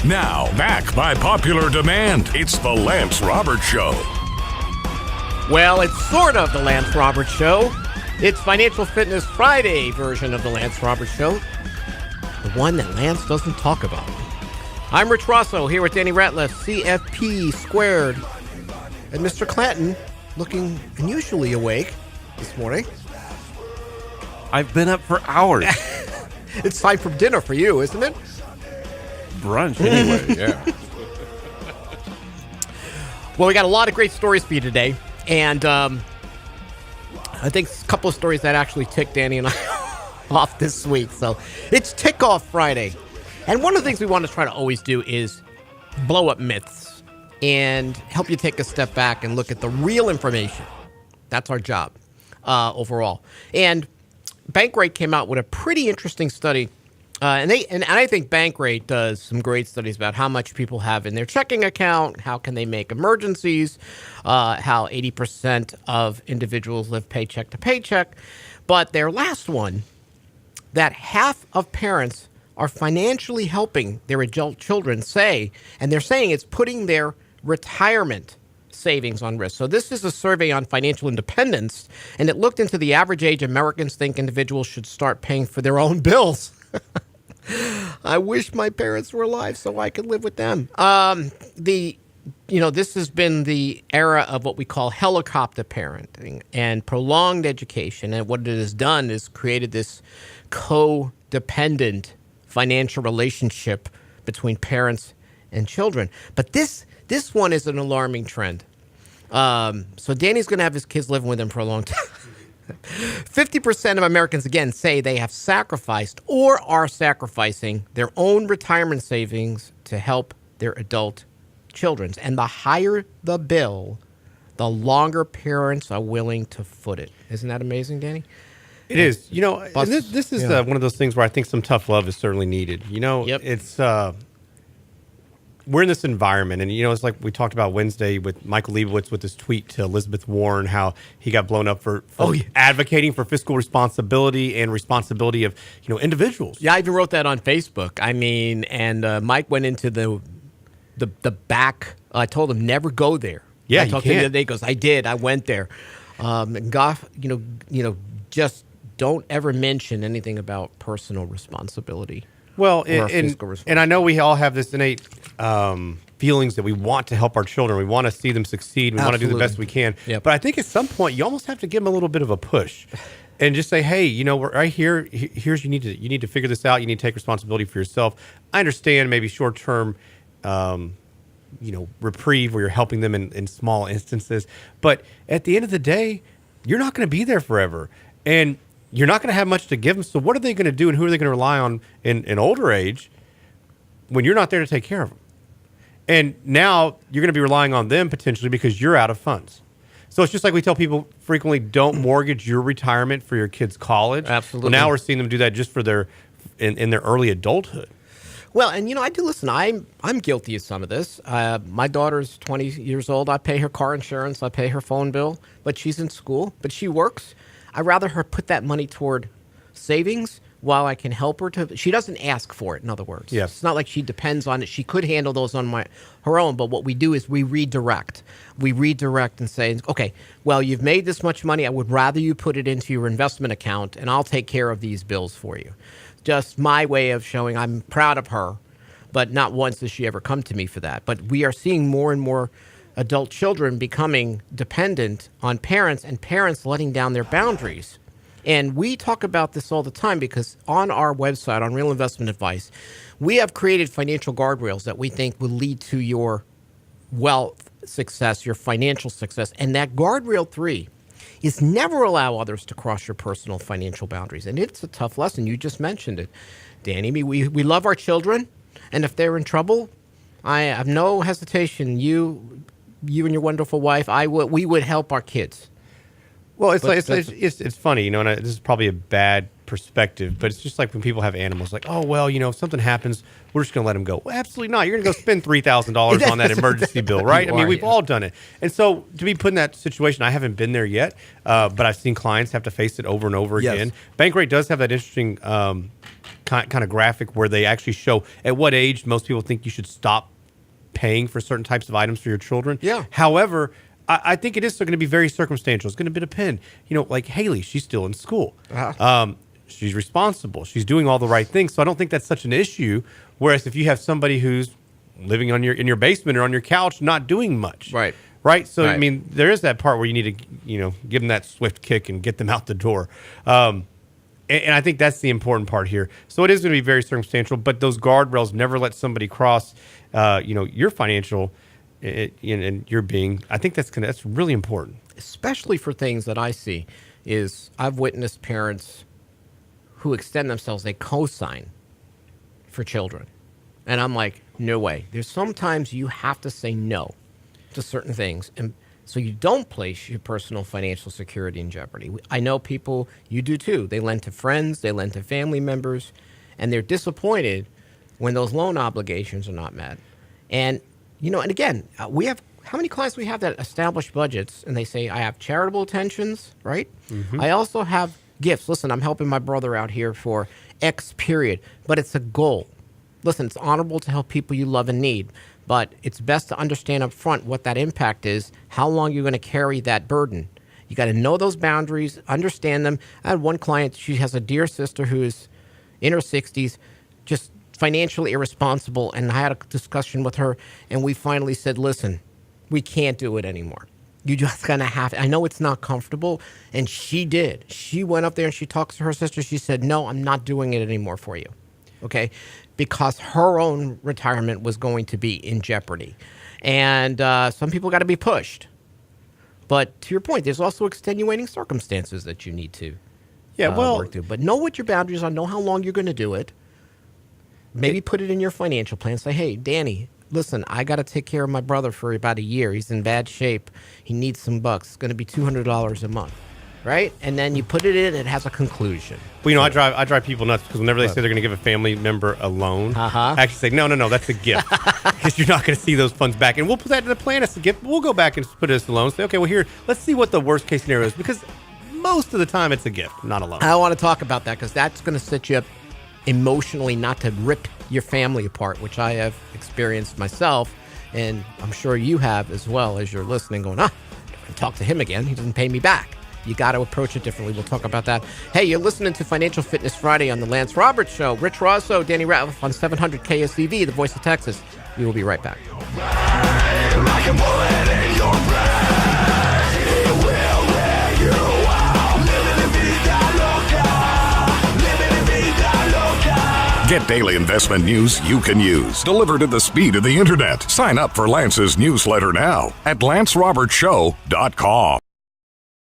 Now, back by popular demand, it's the Lance Roberts Show. Well, it's sort of the Lance Roberts Show. It's Financial Fitness Friday version of the Lance Roberts Show. The one that Lance doesn't talk about. I'm Rich Rosso here with Danny Ratliff, CFP squared. And Mr. Clanton looking unusually awake this morning. I've been up for hours. It's time for dinner for you, isn't it? Brunch anyway, yeah. Well, we got a lot of great stories for you today. And I think a couple of stories that actually ticked Danny and I off this week. So it's Tick-Off Friday. And one of the things we want to try to always do is blow up myths and help you take a step back and look at the real information. That's our job overall. And Bankrate came out with a pretty interesting study. And I think Bankrate does some great studies about how much people have in their checking account, how can they make emergencies, how 80% of individuals live paycheck to paycheck. But their last one, that half of parents are financially helping their adult children and they're saying it's putting their retirement savings on risk. So this is a survey on financial independence, and it looked into the average age Americans think individuals should start paying for their own bills. I wish my parents were alive so I could live with them. This has been the era of what we call helicopter parenting and prolonged education. And what it has done is created this codependent financial relationship between parents and children. But this one is an alarming trend. So Danny's going to have his kids living with him for a long time. 50% of Americans, again, say they have sacrificed or are sacrificing their own retirement savings to help their adult children. And the higher the bill, the longer parents are willing to foot it. Isn't that amazing, Danny? It is. And this is one of those things where I think some tough love is certainly needed. Yep. It's we're in this environment, and it's like we talked about Wednesday with Michael Leibowitz with his tweet to Elizabeth Warren, how he got blown up for advocating for fiscal responsibility and responsibility of individuals. Yeah, I even wrote that on Facebook. I mean, and Mike went into the back. I told him never go there. Yeah, I talked to him the other day. He goes, I did. I went there. And Goff, just don't ever mention anything about personal responsibility. Well, and I know we all have this innate feelings that we want to help our children. We want to see them succeed. We want to do the best we can. Yep. But I think at some point you almost have to give them a little bit of a push and just say, hey, we're right here. Here's you need to figure this out. You need to take responsibility for yourself. I understand maybe short-term, reprieve where you're helping them in small instances. But at the end of the day, you're not going to be there forever. And you're not going to have much to give them. So what are they going to do, and who are they going to rely on in older age when you're not there to take care of them? And now you're going to be relying on them potentially because you're out of funds. So it's just like we tell people frequently, don't mortgage your retirement for your kids' college. Absolutely. Well, now we're seeing them do that just for their in their early adulthood. Well, and I do listen. I'm guilty of some of this. My daughter's 20 years old. I pay her car insurance. I pay her phone bill. But she's in school. But she works. I'd rather her put that money toward savings while I can help her to. She doesn't ask for it, in other words. Yes. It's not like she depends on it. She could handle those on her own, but what we do is we redirect. We redirect and say, okay, well, you've made this much money. I would rather you put it into your investment account, and I'll take care of these bills for you. Just my way of showing I'm proud of her, but not once has she ever come to me for that. But we are seeing more and more adult children becoming dependent on parents and parents letting down their boundaries. And we talk about this all the time because on our website, on Real Investment Advice, we have created financial guardrails that we think will lead to your wealth success, your financial success. And that guardrail 3 is never allow others to cross your personal financial boundaries. And it's a tough lesson. You just mentioned it, Danny. We love our children, and if they're in trouble, I have no hesitation. You and your wonderful wife, we would help our kids. Well, it's But like it's funny, you know, and this is probably a bad perspective, but it's just like when people have animals, like, oh well, you know, if something happens, we're just going to let them go. Well, absolutely not. You're going to go spend $3,000 on that emergency bill, right? I mean, we've all done it, and so to be put in that situation, I haven't been there yet, but I've seen clients have to face it over and over again. Bankrate does have that interesting kind of graphic where they actually show at what age most people think you should stop paying for certain types of items for your children. Yeah. However, I think it is going to be very circumstantial. It's going to depend. You know, like Haley, she's still in school. She's responsible. She's doing all the right things. So I don't think that's such an issue. Whereas if you have somebody who's living in your basement or on your couch, not doing much. Right. So, I mean, there is that part where you need to, you know, give them that swift kick and get them out the door. And I think that's the important part here. So it is going to be very circumstantial, but those guardrails never let somebody cross, you know, your financial and your being. I think that's really important. Especially for things that I see is I've witnessed parents who extend themselves, they co-sign for children. And I'm like, no way. There's sometimes you have to say no to certain things. And so you don't place your personal financial security in jeopardy. I know people, you do too. They lend to friends, they lend to family members, and they're disappointed when those loan obligations are not met. And, you know, and again, we have, how many clients we have that establish budgets and they say, I have charitable intentions, right? Mm-hmm. I also have gifts. Listen, I'm helping my brother out here for X period, but it's a goal. Listen, it's honorable to help people you love and need, but it's best to understand up front what that impact is, how long you're going to carry that burden. You got to know those boundaries, understand them. I had one client, she has a dear sister who is in her 60s, just financially irresponsible, and I had a discussion with her, and we finally said, listen, we can't do it anymore. You just gonna have. I know it's not comfortable, and she did. She went up there and she talked to her sister. She said, "No, I'm not doing it anymore for you, okay?" Because her own retirement was going to be in jeopardy, and some people got to be pushed. But to your point, there's also extenuating circumstances that you need to work through. But know what your boundaries are. Know how long you're going to do it. Maybe put it in your financial plan. Say, "Hey, Danny, listen, I got to take care of my brother for about a year. He's in bad shape. He needs some bucks. It's going to be $200 a month." Right? And then you put it in, it has a conclusion. Well, you know, I drive people nuts because whenever they say they're going to give a family member a loan, I actually say, no, that's a gift. Because you're not going to see those funds back. And we'll put that in the plan as a gift. We'll go back and put it as a loan. Say, okay, well, here, let's see what the worst case scenario is. Because most of the time it's a gift, not a loan. I want to talk about that because that's going to set you up emotionally not to rip your family apart, which I have experienced myself. And I'm sure you have as well as you're listening going, talk to him again. He doesn't pay me back. You got to approach it differently. We'll talk about that. Hey, you're listening to Financial Fitness Friday on the Lance Roberts Show. Rich Rosso, Danny Ratliff on 700 KSEV, the voice of Texas. We will be right back. Like a bullet in your brain, it will wear you out. Living la vida loca. Get daily investment news you can use, delivered at the speed of the internet. Sign up for Lance's newsletter now at lancerobertshow.com.